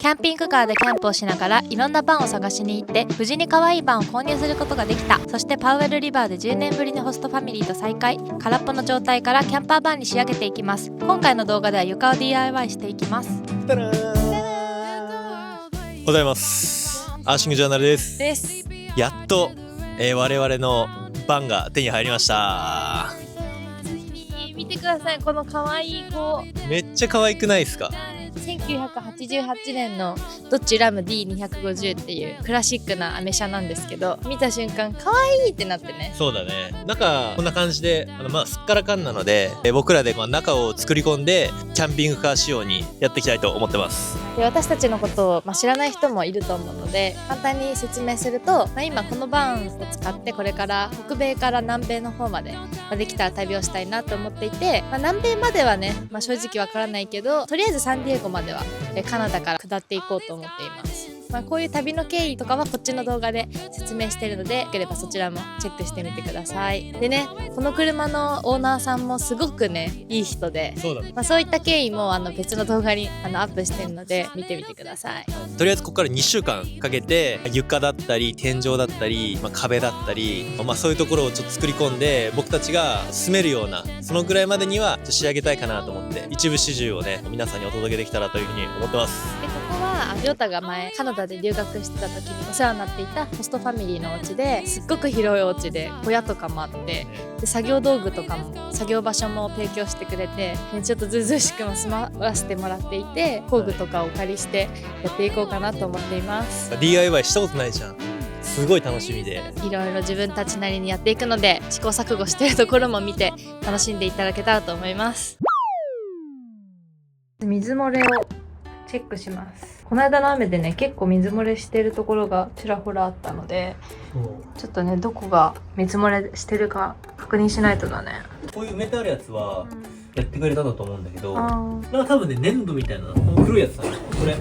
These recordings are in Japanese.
キャンピングカーでキャンプをしながらいろんなバンを探しに行って無事に可愛いバンを購入することができた。そしてパウエルリバーで10年ぶりにホストファミリーと再会。空っぽの状態からキャンパーバンに仕上げていきます。今回の動画では床を DIY していきます。たらーん。ございます。アーシングジャーナルです。やっと、我々のバンが手に入りました。見てください、この可愛い子。めっちゃ可愛くないですか？1988年のドッジラム D250 っていうクラシックなアメ車なんですけど、見た瞬間可愛いってなってね。そうだね。中こんな感じで、すっからかんなので、僕らで中を作り込んでキャンピングカー仕様にやっていきたいと思ってます。で、私たちのことを、知らない人もいると思うので簡単に説明すると、今このバンを使ってこれから北米から南米の方まで、できたら旅をしたいなと思っていて、南米まではね、正直わからないけど、とりあえずサンディエゴまではカナダから下っていこうと思っています。こういう旅の経緯とかはこっちの動画で説明しているので、よければそちらもチェックしてみてください。でね、この車のオーナーさんもすごくね、いい人で、そういった経緯も別の動画にアップしてるので見てみてください。とりあえずここから2週間かけて床だったり天井だったり、壁だったり、そういうところをちょっと作り込んで僕たちが住めるような、そのぐらいまでには仕上げたいかなと思って、一部始終をね皆さんにお届けできたらというふうに思ってます。で、ここはりょうたが前カナダで留学してた時にお世話になっていたホストファミリーのお家で、すっごく広いお家で小屋とかもあって、で作業道具とかも作業場所も提供してくれて、ちょっとずうずうしくも住まわせてもらっていて、工具とかをお借りしてやっていこうかなと思っています。 DIY したことないじゃん。すごい楽しみで、いろいろ自分たちなりにやっていくので、試行錯誤しているところも見て楽しんでいただけたらと思います。水漏れをチェックします。この間の雨でね、結構水漏れしてるところがちらほらあったので、ちょっとね、どこが水漏れしてるか確認しないとだね。こういう埋めてあるやつはやってくれたんだと思うんだけど、多分ね、粘土みたいな黒いやつだね。これ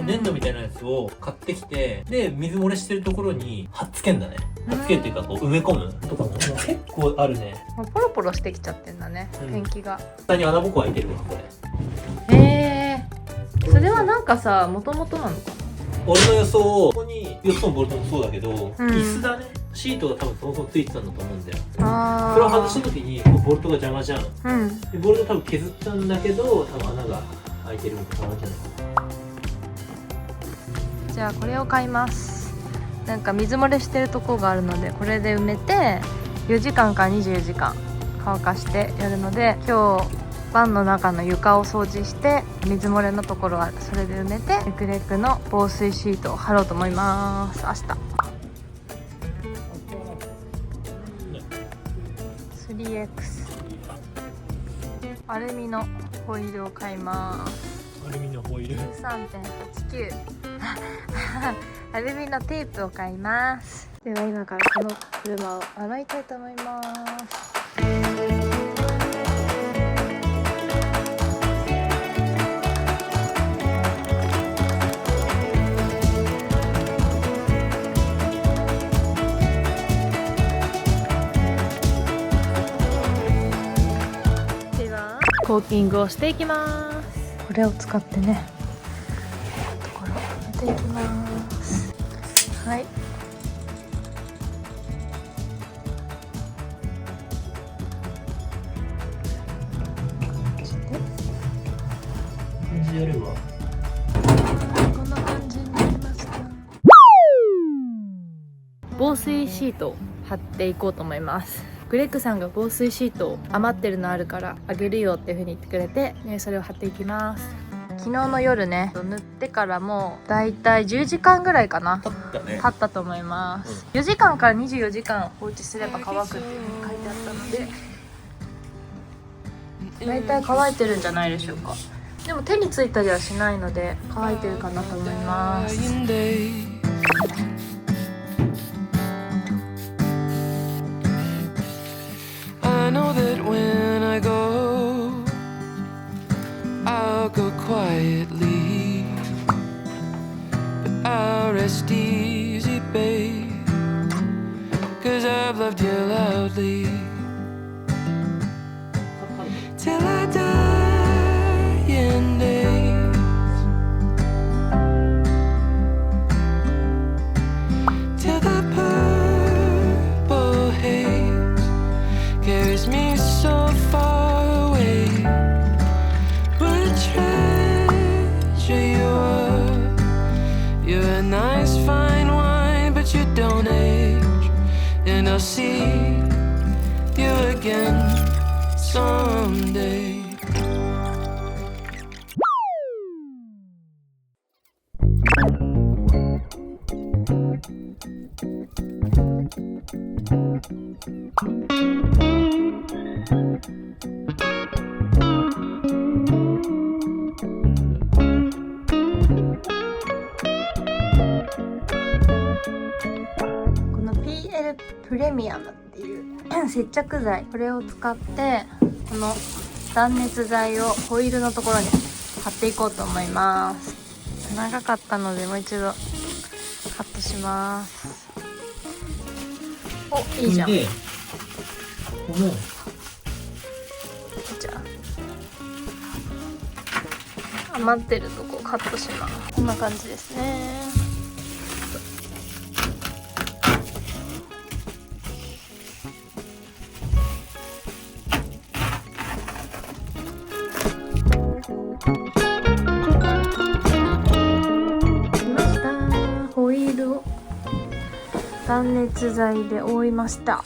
粘土みたいなやつを買ってきて、で水漏れしてるところに貼っつけんだね。貼っつけるっていうか、こう埋め込むとかも結構あるね。ポロポロしてきちゃってんだね、ペンキが。下に穴ぼこ開いてるわ、これ。それはなんかさ、もともとなのかな。俺の予想を、ここに4つのボルトもそうだけど、椅子だね。シートが多分そもそもついてたんだと思うんだよ。それを外した時にボルトが邪魔じゃん。でボルト多分削ったんだけど、多分穴が開いてるみたいな感じじゃないかな。じゃあこれを買います。なんか水漏れしてるとこがあるので、これで埋めて4時間から24時間乾かしてやるので、今日バンの中の床を掃除して水漏れのところはそれで埋めて、レクレクの防水シートを貼ろうと思います。明日 3X アルミのホイールを買います。アルミのホイール 13.89 アルミのテープを買います。では今からこの車を洗いたいと思います。コーティングをしていきます。これを使ってね、ところを埋めていきます。はい。感じやればこんな感じになりました。防水シートを貼っていこうと思います。グレッグさんが防水シート余ってるのあるからあげるよっていう風に言ってくれて、それを貼っていきます。昨日の夜ね、塗ってからもうだいたい10時間ぐらいかな、経ったと思います。4時間から24時間放置すれば乾くっていう風に書いてあったので、だいたい乾いてるんじゃないでしょうか。でも手についたりはしないので乾いてるかなと思います。I know that when I go, I'll go quietly, but I'll rest easy, babe, 'cause I've loved you loudly till I die in days. a nice fine wine, but you don't age. And I'll see you again someday. PL プレミアムっていう接着剤、これを使ってこの断熱材をホイールのところに貼っていこうと思います。長かったのでもう一度カットします。お、いいじゃん。で、このじゃあ余ってるとこカットします。こんな感じですね。ホイールを断熱材で覆いました。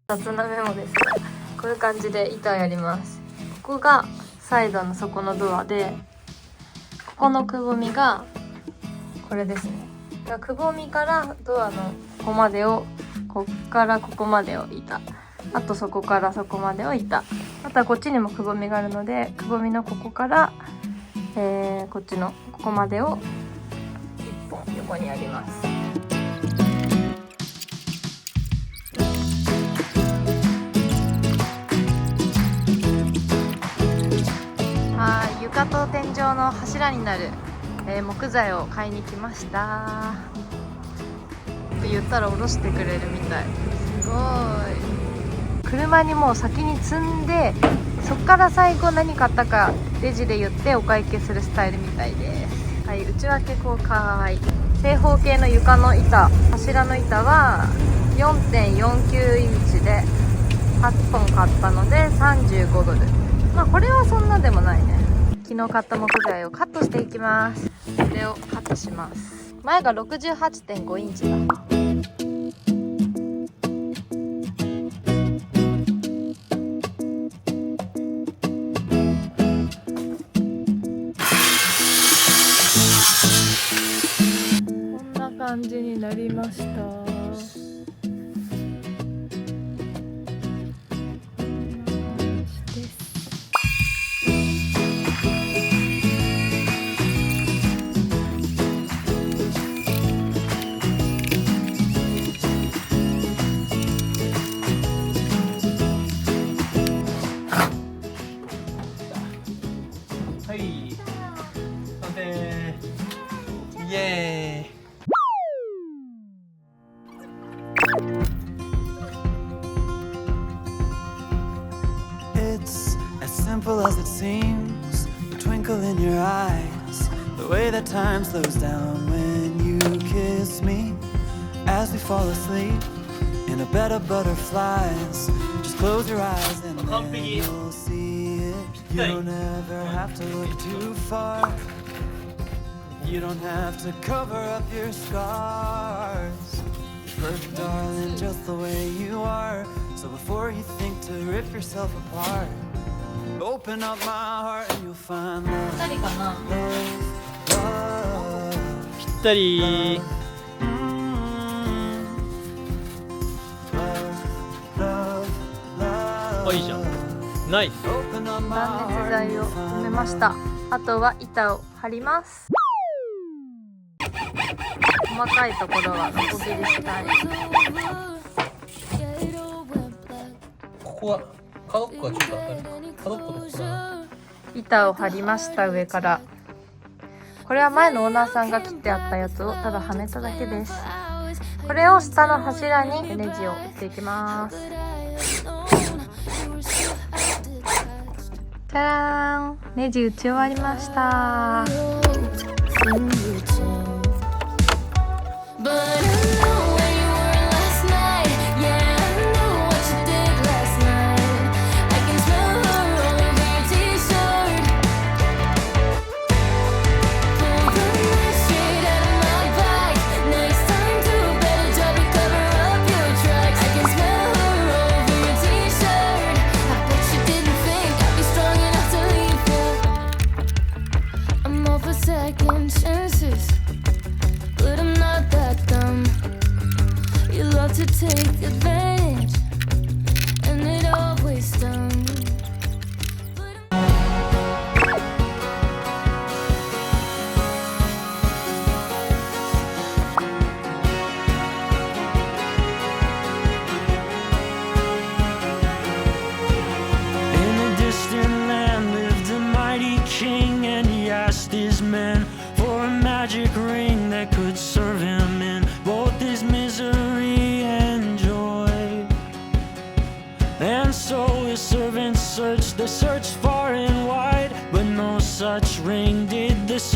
雑なメモですが、こういう感じで板をやります。ここがサイドの底のドアで、ここのくぼみがこれですね。くぼみからドアのここまでを、こっからここまでを板、あとそこからそこまでを板、あとはこっちにもくぼみがあるので、くぼみのここから、こっちのここまでを1本横にやります。はい、床と天井の柱になる、木材を買いに来ました。言ったら下ろしてくれるみたい。すごい。車にもう先に積んで、そっから最後何買ったかレジで言ってお会計するスタイルみたいです。はい、内訳こうかわいい。正方形の床の板、柱の板は 4.49 インチで8本買ったので35ドル。まあこれはそんなでもないね。昨日買った木材をカットしていきます。これをカットします。前が 68.5 インチだ。感じになりました。はい、完成。イエーイ。It's as simple as it seems, the twinkle in your eyes, the way that time slows down when you kiss me. As we fall asleep in a bed of butterflies, just close your eyes and then you'll see it. You don't ever have to look too far. You don't have to cover up your scars. Perfect, darling, just the way you are. So before you think to rip yourself apart, open up my heart and you'll find love, love, ぴったり。 love. あ、いいじゃん。ナイス。断熱材を埋めました。あとは板を張ります。細かいところはノコギリしたい。ここは角っこがちょっとある。角っことここだな。板を張りました。上から。これは前のオーナーさんが切ってあったやつをただはめただけです。これを下の柱にネジを打っていきます。じゃらーん、ネジ打ち終わりました。Pull the with second chances, but I'm not that dumb. You love to take advantage, and it always done. In a distant land lived a mighty king, and he asked his men for a magic ring that could serve him in both his misery and joy. And so his servants searched, they searched far and wide, but no such ring did the servants